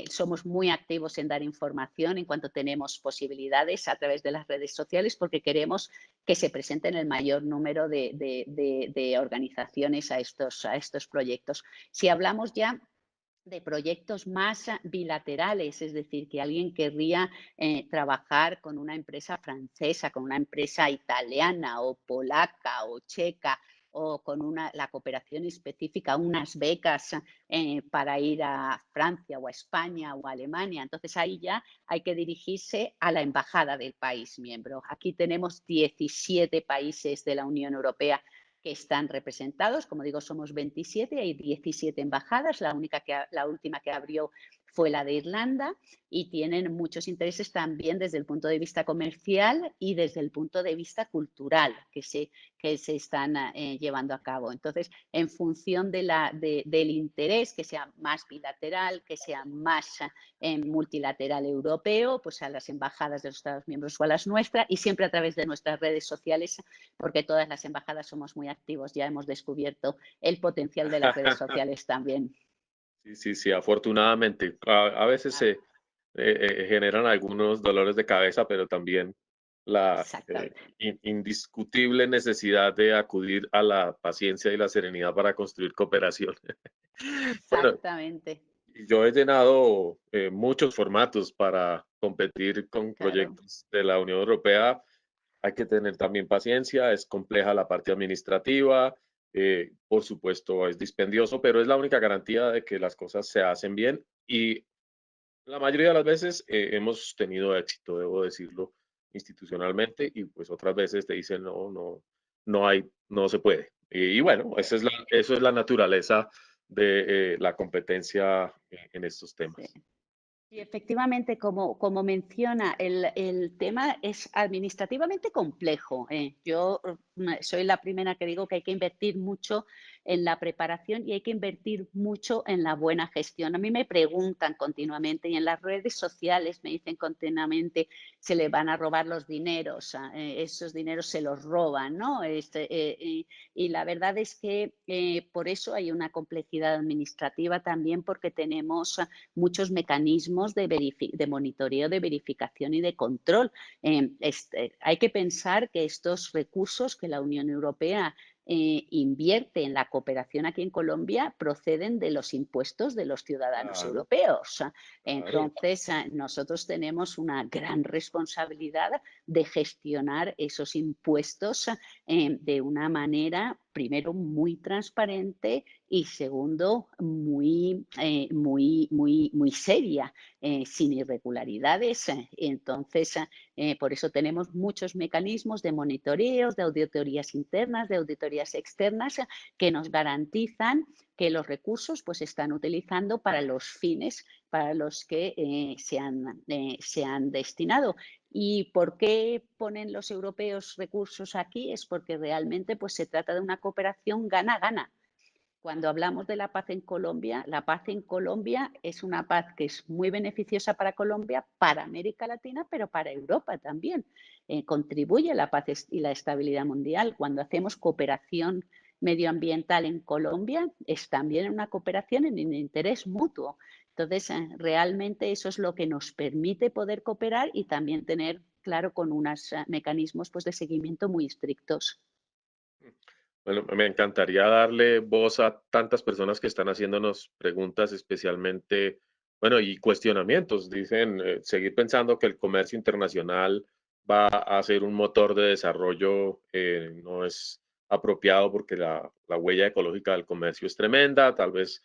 Somos muy activos en dar información en cuanto tenemos posibilidades a través de las redes sociales, porque queremos que se presenten el mayor número de organizaciones a estos proyectos. Si hablamos ya de proyectos más bilaterales, es decir, que alguien querría trabajar con una empresa francesa, con una empresa italiana o polaca o checa, o con la cooperación específica, unas becas para ir a Francia o a España o a Alemania. Entonces ahí ya hay que dirigirse a la embajada del país miembro. Aquí tenemos 17 países de la Unión Europea que están representados. Como digo, somos 27, hay 17 embajadas, la última que abrió fue la de Irlanda, y tienen muchos intereses también desde el punto de vista comercial y desde el punto de vista cultural que se están llevando a cabo. Entonces, en función del interés, que sea más bilateral, que sea más multilateral europeo, pues a las embajadas de los Estados miembros o a las nuestras, y siempre a través de nuestras redes sociales, porque todas las embajadas somos muy activos, ya hemos descubierto el potencial de las redes sociales también. Sí, afortunadamente. A veces Claro, se generan algunos dolores de cabeza, pero también la exactamente, indiscutible necesidad de acudir a la paciencia y la serenidad para construir cooperación. Bueno, exactamente, yo he llenado muchos formatos para competir con claro. proyectos de la Unión Europea. Hay que tener también paciencia, es compleja la parte administrativa, por supuesto es dispendioso, pero es la única garantía de que las cosas se hacen bien, y la mayoría de las veces hemos tenido éxito, debo decirlo, institucionalmente, y pues otras veces te dicen no hay, no se puede. Y bueno, eso es la naturaleza de la competencia en estos Sí. temas. Y efectivamente, como menciona, el tema es administrativamente complejo. Yo soy la primera que digo que hay que invertir mucho en la preparación y hay que invertir mucho en la buena gestión. A mí me preguntan continuamente, y en las redes sociales me dicen continuamente, se le van a robar los dineros, esos dineros se los roban, ¿no? Y la verdad es que por eso hay una complejidad administrativa también, porque tenemos muchos mecanismos de monitoreo, de verificación y de control. Hay que pensar que estos recursos que la Unión Europea invierte en la cooperación aquí en Colombia proceden de los impuestos de los ciudadanos Claro, europeos. claro. Entonces, nosotros tenemos una gran responsabilidad de gestionar esos impuestos de una manera, primero, muy transparente y segundo, muy seria, sin irregularidades. Entonces, por eso tenemos muchos mecanismos de monitoreos, de auditorías internas, de auditorías externas, que nos garantizan que los recursos pues, se están utilizando para los fines para los que se han destinado. ¿Y por qué ponen los europeos recursos aquí? Es porque realmente pues, se trata de una cooperación gana-gana. Cuando hablamos de la paz en Colombia es una paz que es muy beneficiosa para Colombia, para América Latina, pero para Europa también. Contribuye a la paz y la estabilidad mundial. Cuando hacemos cooperación medioambiental en Colombia, es también una cooperación en interés mutuo. Entonces, realmente eso es lo que nos permite poder cooperar y también tener, claro, con unos mecanismos pues, de seguimiento muy estrictos. Bueno, me encantaría darle voz a tantas personas que están haciéndonos preguntas, especialmente, bueno, y cuestionamientos. Dicen, seguir pensando que el comercio internacional va a ser un motor de desarrollo no es apropiado porque la huella ecológica del comercio es tremenda. Tal vez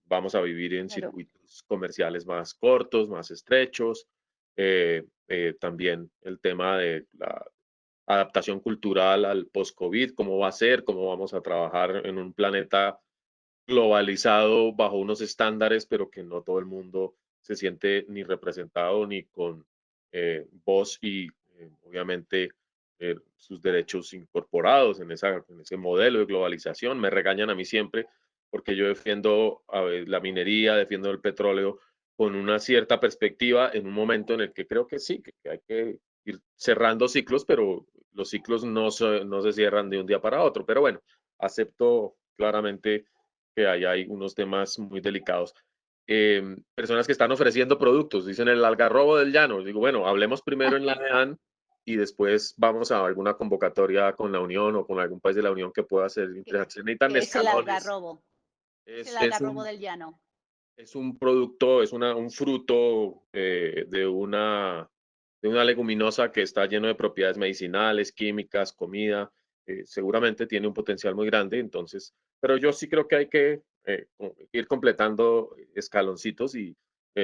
vamos a vivir en Claro. circuitos comerciales más cortos, más estrechos. También el tema de la adaptación cultural al post-COVID, cómo va a ser, cómo vamos a trabajar en un planeta globalizado bajo unos estándares, pero que no todo el mundo se siente ni representado ni con voz y obviamente sus derechos incorporados en ese modelo de globalización. Me regañan a mí siempre porque yo defiendo la minería, defiendo el petróleo con una cierta perspectiva en un momento en el que creo que sí, que hay que ir cerrando ciclos, pero los ciclos no se cierran de un día para otro. Pero bueno, acepto claramente que ahí hay unos temas muy delicados. Personas que están ofreciendo productos, dicen el algarrobo del llano. Digo, bueno, hablemos primero en la EAN y después vamos a alguna convocatoria con la Unión o con algún país de la Unión que pueda hacer. ¿Qué, Se necesitan qué es el escalones. algarrobo? ¿Qué es el Es algarrobo del llano? es un producto, un fruto de una leguminosa que está lleno de propiedades medicinales, químicas, comida. Seguramente tiene un potencial muy grande, entonces, pero yo sí creo que hay que ir completando escaloncitos y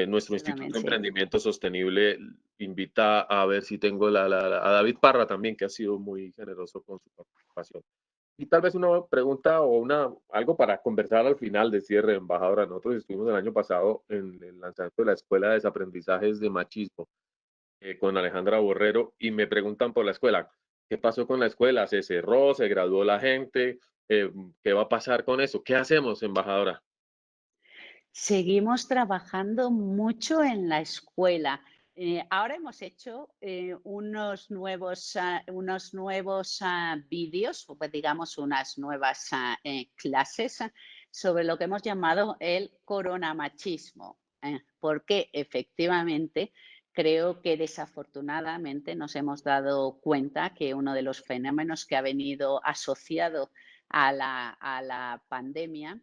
nuestro Instituto de Solamente. Emprendimiento Sostenible invita a ver si tengo a David Parra también, que ha sido muy generoso con su participación. Y tal vez una pregunta o algo para conversar al final de cierre, embajadora. Nosotros estuvimos el año pasado en el lanzamiento de la Escuela de Desaprendizajes de Machismo con Alejandra Borrero y me preguntan por la escuela. ¿Qué pasó con la escuela? ¿Se cerró? ¿Se graduó la gente? ¿Qué va a pasar con eso? ¿Qué hacemos, embajadora? Seguimos trabajando mucho en la escuela. Ahora hemos hecho unos nuevos vídeos, o pues, digamos unas nuevas clases sobre lo que hemos llamado el coronamachismo, porque efectivamente creo que desafortunadamente nos hemos dado cuenta que uno de los fenómenos que ha venido asociado a la pandemia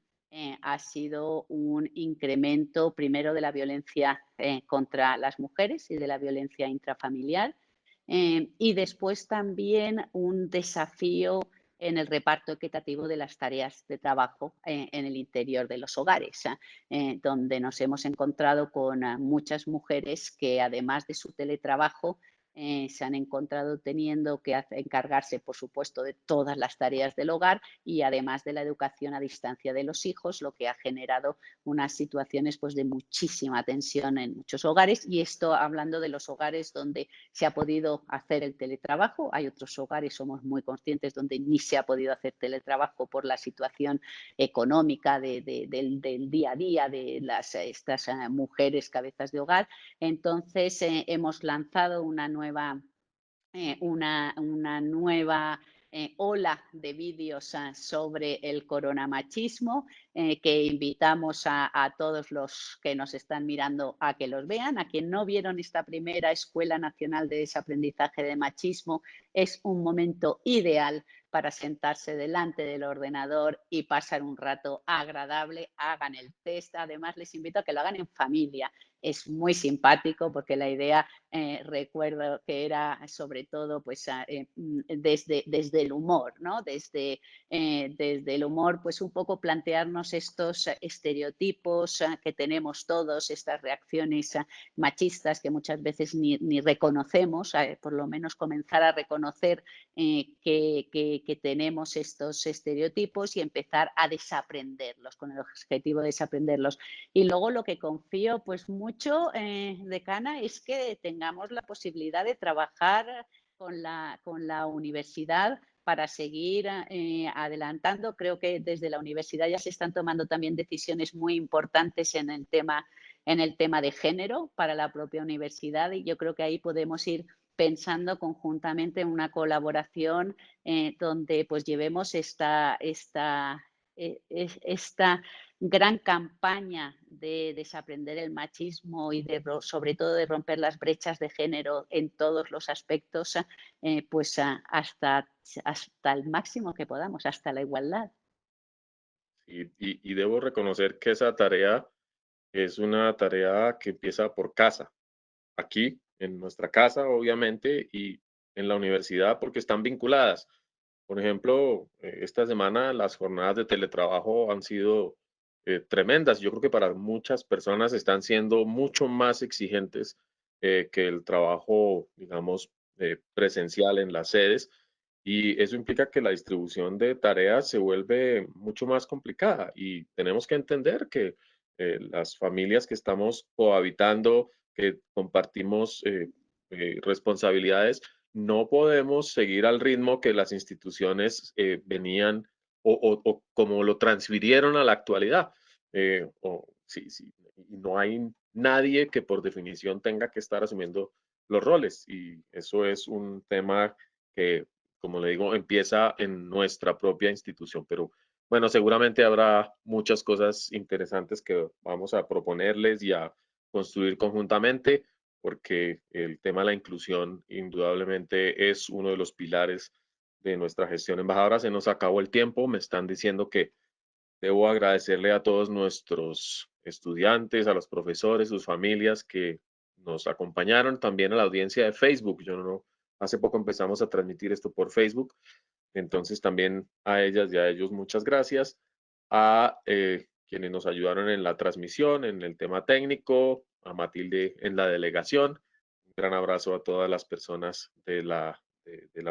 ha sido un incremento primero de la violencia contra las mujeres y de la violencia intrafamiliar y después también un desafío en el reparto equitativo de las tareas de trabajo en el interior de los hogares, donde nos hemos encontrado con muchas mujeres que además de su teletrabajo se han encontrado teniendo que encargarse, por supuesto, de todas las tareas del hogar y además de la educación a distancia de los hijos, lo que ha generado unas situaciones pues, de muchísima tensión en muchos hogares. Y esto hablando de los hogares donde se ha podido hacer el teletrabajo. Hay otros hogares, somos muy conscientes, donde ni se ha podido hacer teletrabajo por la situación económica del día a día de estas mujeres cabezas de hogar. Entonces, hemos lanzado una nueva ola de vídeos sobre el coronamachismo, que invitamos a todos los que nos están mirando a que los vean. A quien no vieron esta primera Escuela Nacional de Desaprendizaje de Machismo, es un momento ideal para sentarse delante del ordenador y pasar un rato agradable. Hagan el test. Además, les invito a que lo hagan en familia. Es muy simpático porque la idea, recuerdo que era sobre todo pues, desde el humor, ¿no? Desde el humor, pues un poco plantearnos estos estereotipos que tenemos todos, estas reacciones machistas que muchas veces ni reconocemos, por lo menos comenzar a reconocer que tenemos estos estereotipos y empezar a desaprenderlos, con el objetivo de desaprenderlos. Y luego lo que confío pues mucho, decana, es que tengamos la posibilidad de trabajar con la universidad para seguir adelantando. Creo que desde la universidad ya se están tomando también decisiones muy importantes en el tema de género para la propia universidad, y yo creo que ahí podemos ir pensando conjuntamente en una colaboración donde pues llevemos esta gran campaña de desaprender el machismo y sobre todo de romper las brechas de género en todos los aspectos, pues hasta el máximo que podamos, hasta la igualdad. Y debo reconocer que esa tarea es una tarea que empieza por casa, aquí, en nuestra casa, obviamente, y en la universidad, porque están vinculadas. Por ejemplo, esta semana las jornadas de teletrabajo han sido tremendas. Yo creo que para muchas personas están siendo mucho más exigentes que el trabajo, digamos, presencial en las sedes. Y eso implica que la distribución de tareas se vuelve mucho más complicada y tenemos que entender que las familias que estamos cohabitando, que compartimos responsabilidades, no podemos seguir al ritmo que las instituciones venían o como lo transfirieron a la actualidad. Sí, sí, y no hay nadie que por definición tenga que estar asumiendo los roles y eso es un tema que, como le digo, empieza en nuestra propia institución, pero bueno, seguramente habrá muchas cosas interesantes que vamos a proponerles y a construir conjuntamente porque el tema de la inclusión indudablemente es uno de los pilares de nuestra gestión. Embajadora, se nos acabó el tiempo. Me están diciendo que debo agradecerle a todos nuestros estudiantes, a los profesores, sus familias que nos acompañaron, también a la audiencia de Facebook. Yo no, hace poco empezamos a transmitir esto por Facebook, entonces también a ellas y a ellos muchas gracias. A quienes nos ayudaron en la transmisión, en el tema técnico, a Matilde en la delegación. Un gran abrazo a todas las personas de la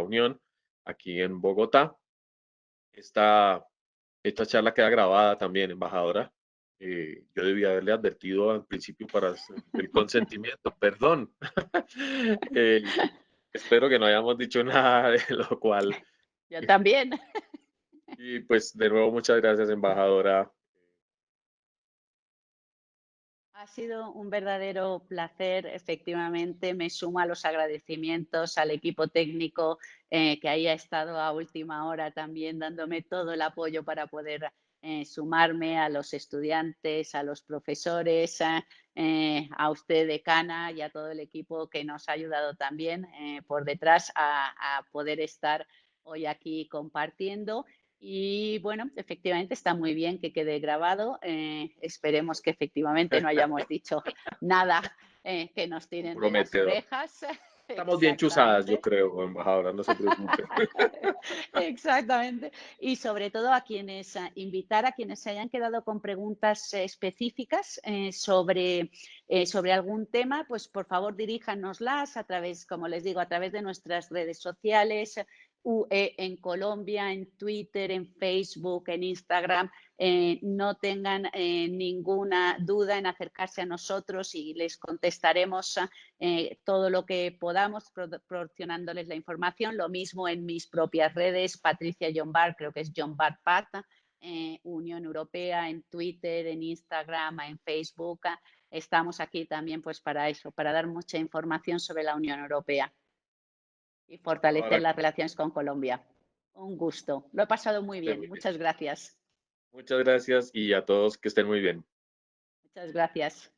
Unión aquí en Bogotá. Esta, esta charla queda grabada también, embajadora. Yo debí haberle advertido al principio para el consentimiento, perdón. Eh, espero que no hayamos dicho nada de lo cual. Yo también. Y pues de nuevo, muchas gracias, embajadora. Ha sido un verdadero placer, efectivamente. Me sumo a los agradecimientos al equipo técnico que ahí ha estado a última hora también dándome todo el apoyo para poder sumarme, a los estudiantes, a los profesores, a usted, decana, y a todo el equipo que nos ha ayudado también por detrás a poder estar hoy aquí compartiendo. Y bueno, efectivamente está muy bien que quede grabado. Esperemos que efectivamente no hayamos dicho nada que nos tiren de las Comprometedor. orejas. Estamos bien chuzadas, yo Exactamente. creo, embajadora, no se preocupe. Exactamente. Y sobre todo a quienes, invitar a quienes se hayan quedado con preguntas específicas sobre algún tema, pues por favor diríjanoslas a través, como les digo, a través de nuestras redes sociales, UE en Colombia, en Twitter, en Facebook, en Instagram. No tengan ninguna duda en acercarse a nosotros y les contestaremos todo lo que podamos, proporcionándoles la información. Lo mismo en mis propias redes, Patricia John Bar, creo que es John Bar Pat, Unión Europea, en Twitter, en Instagram, en Facebook. Estamos aquí también pues para eso, para dar mucha información sobre la Unión Europea y fortalecer Ahora, las relaciones con Colombia. Un gusto. Lo he pasado Que muy esté bien. muy bien. Muchas gracias. Muchas gracias y a todos que estén muy bien. Muchas gracias.